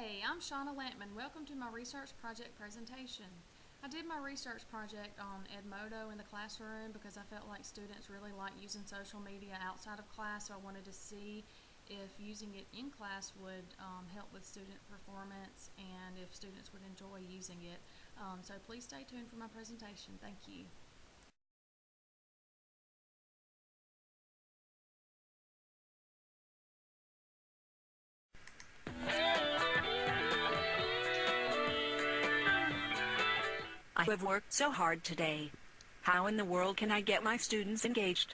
Hey, I'm Shauna Lampman. Welcome to my research project presentation. I did my research project on Edmodo in the classroom because I felt like students really like using social media outside of class, so I wanted to see if using it in class would help with student performance and if students would enjoy using it. So please stay tuned for my presentation. Thank you. I have worked so hard today. How in the world can I get my students engaged?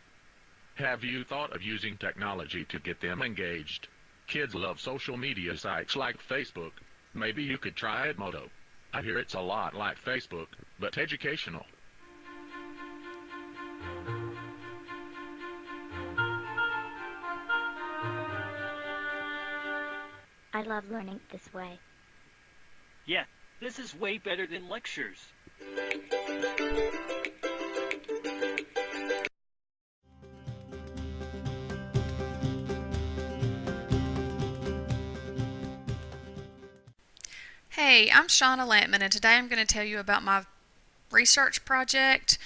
Have you thought of using technology to get them engaged? Kids love social media sites like Facebook. Maybe you could try Edmodo. I hear it's a lot like Facebook, but educational. I love learning this way. Yeah, this is way better than lectures. Hey, I'm Shauna Lampman, and today I'm going to tell you about my research project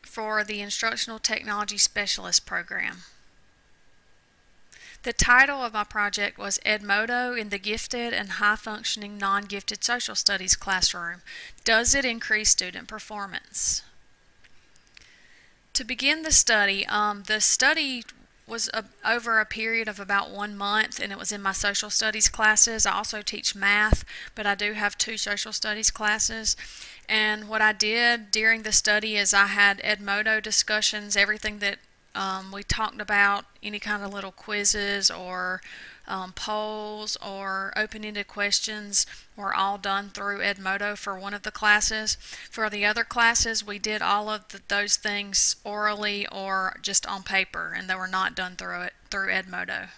for the Instructional Technology Specialist program. The title of my project was Edmodo in the Gifted and High-Functioning Non-Gifted Social Studies Classroom. Does it increase student performance? To begin the study was over a period of about 1 month, and it was in my social studies classes. I also teach math, but I do have 2 social studies classes. And what I did during the study is I had Edmodo discussions, everything that we talked about, any kind of little quizzes or polls or open-ended questions were all done through Edmodo for one of the classes. For the other classes, we did all of those things orally or just on paper, and they were not done through Edmodo.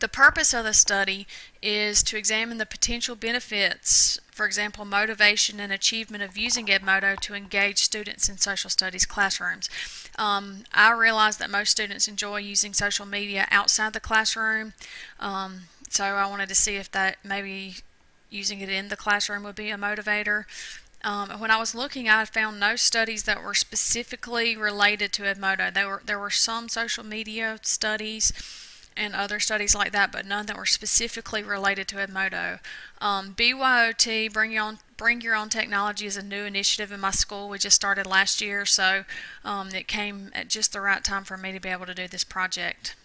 The purpose of the study is to examine the potential benefits, for example, motivation and achievement of using Edmodo to engage students in social studies classrooms. I realize that most students enjoy using social media outside the classroom, so I wanted to see if that maybe using it in the classroom would be a motivator. When I was looking, I found no studies that were specifically related to Edmodo. There were some social media studies and other studies like that, but none that were specifically related to Edmodo. BYOT, Bring Your Own Technology, is a new initiative in my school. We just started last year, so it came at just the right time for me to be able to do this project.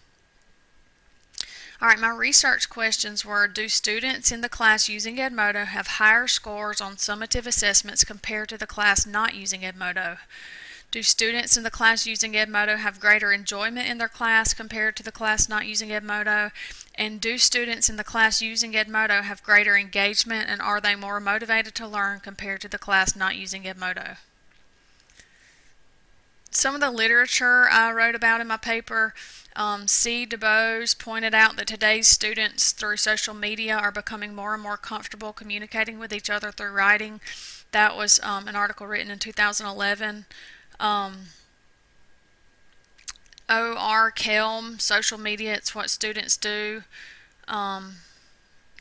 Alright, my research questions were: do students in the class using Edmodo have higher scores on summative assessments compared to the class not using Edmodo? Do students in the class using Edmodo have greater enjoyment in their class compared to the class not using Edmodo? And do students in the class using Edmodo have greater engagement, and are they more motivated to learn compared to the class not using Edmodo? Some of the literature I wrote about in my paper, C. DuBose pointed out that today's students through social media are becoming more and more comfortable communicating with each other through writing. That was an article written in 2011. O.R. Kelm, Social Media, It's What Students Do,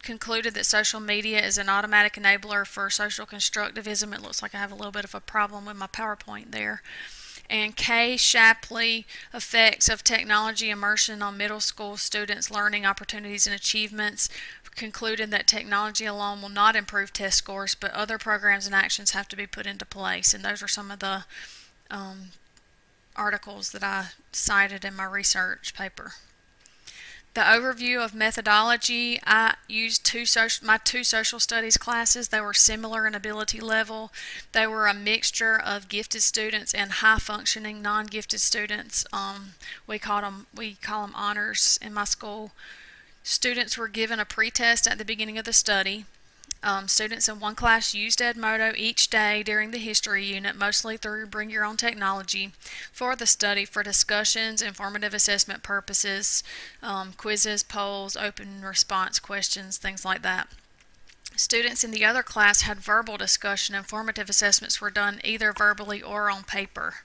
concluded that social media is an automatic enabler for social constructivism. It looks like I have a little bit of a problem with my PowerPoint there. And K. Shapley, Effects of Technology Immersion on Middle School Students' Learning Opportunities and Achievements, concluded that technology alone will not improve test scores, but other programs and actions have to be put into place. And those are some of the articles that I cited in my research paper. The overview of methodology: I used my two social studies classes. They were similar in ability level. They were a mixture of gifted students and high-functioning non-gifted students. We call them honors in my school. Students were given a pretest at the beginning of the study. Students in one class used Edmodo each day during the history unit, mostly through Bring Your Own Technology, for the study for discussions, informative assessment purposes, quizzes, polls, open response questions, things like that. Students in the other class had verbal discussion, and formative assessments were done either verbally or on paper.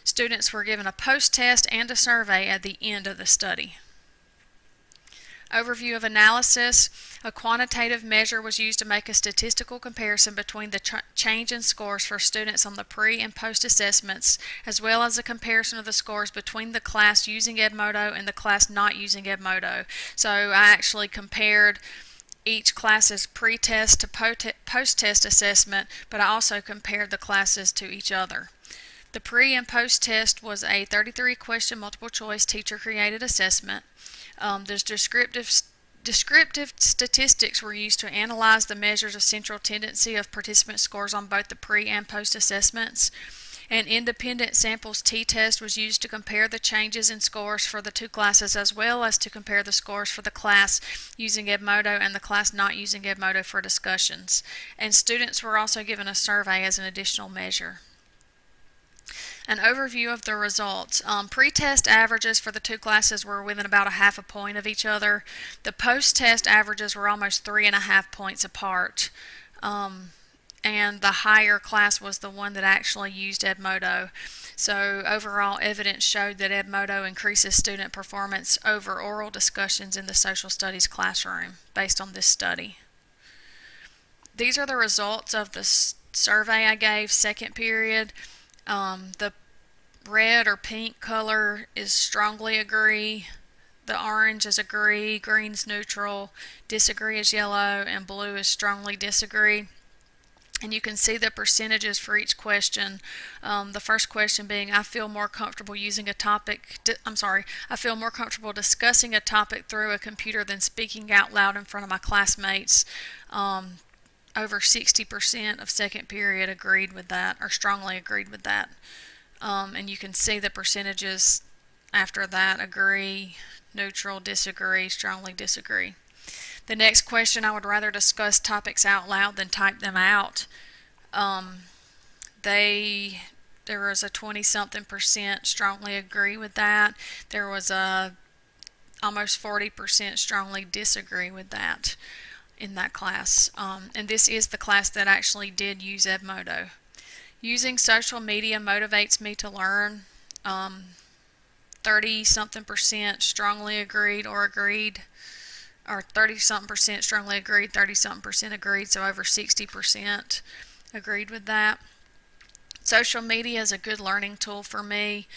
Students were given a post-test and a survey at the end of the study. Overview of analysis. A quantitative measure was used to make a statistical comparison between the change in scores for students on the pre and post assessments, as well as a comparison of the scores between the class using Edmodo and the class not using Edmodo. So I actually compared each class's pre-test to post-test assessment, but I also compared the classes to each other. The pre and post-test was a 33-question multiple choice teacher-created assessment. There's descriptive statistics were used to analyze the measures of central tendency of participant scores on both the pre and post assessments. An independent samples t-test was used to compare the changes in scores for the two classes, as well as to compare the scores for the class using Edmodo and the class not using Edmodo for discussions. And students were also given a survey as an additional measure. An overview of the results. Pre-test averages for the two classes were within about a half a point of each other. The post-test averages were almost 3.5 points apart. And the higher class was the one that actually used Edmodo. So overall evidence showed that Edmodo increases student performance over oral discussions in the social studies classroom based on this study. These are the results of the survey I gave second period. The red or pink color is strongly agree, the orange is agree, green's neutral, disagree is yellow, and blue is strongly disagree. And you can see the percentages for each question. The first question being, I feel more comfortable using a topic, I feel more comfortable discussing a topic through a computer than speaking out loud in front of my classmates. Over 60% of second period agreed with that, or strongly agreed with that. And you can see the percentages after that: agree, neutral, disagree, strongly disagree. The next question, I would rather discuss topics out loud than type them out. There was a 20-something% strongly agree with that. There was a almost 40% strongly disagree with that in that class. And this is the class that actually did use Edmodo. Using social media motivates me to learn. 30-something% strongly agreed or agreed, or 30-something% strongly agreed, 30-something% agreed, so over 60% agreed with that. Social media is a good learning tool for me.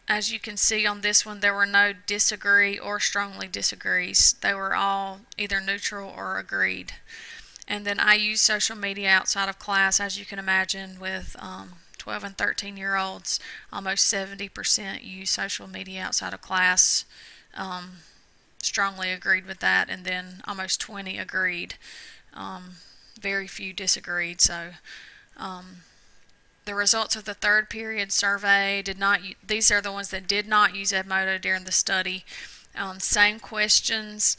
As you can see on this one, there were no disagree or strongly disagrees. They were all either neutral or agreed. And then I use social media outside of class, as you can imagine, with 12 and 13-year-olds. Almost 70% use social media outside of class. Strongly agreed with that, and then almost 20 agreed. Very few disagreed. So the results of the third period survey these are the ones that did not use Edmodo during the study. Same questions.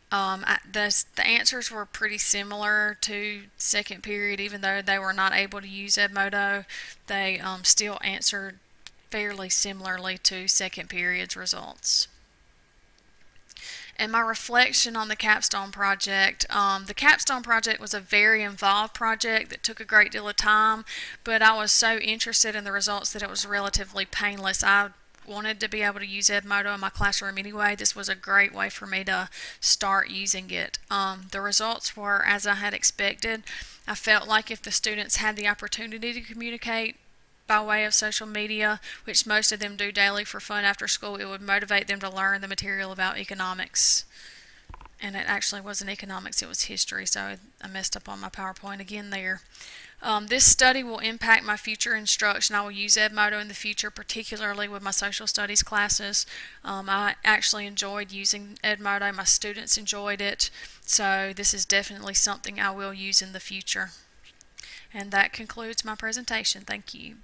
The answers were pretty similar to second period. Even though they were not able to use Edmodo, they still answered fairly similarly to second period's results. And my reflection on the Capstone project. The Capstone project was a very involved project that took a great deal of time, but I was so interested in the results that it was relatively painless. I wanted to be able to use Edmodo in my classroom anyway. This was a great way for me to start using it. The results were as I had expected. I felt like if the students had the opportunity to communicate by way of social media, which most of them do daily for fun after school, it would motivate them to learn the material about economics. And it actually wasn't economics, it was history, so I messed up on my PowerPoint again there. This study will impact my future instruction. I will use Edmodo in the future, particularly with my social studies classes. I actually enjoyed using Edmodo. My students enjoyed it, so this is definitely something I will use in the future. And that concludes my presentation. Thank you.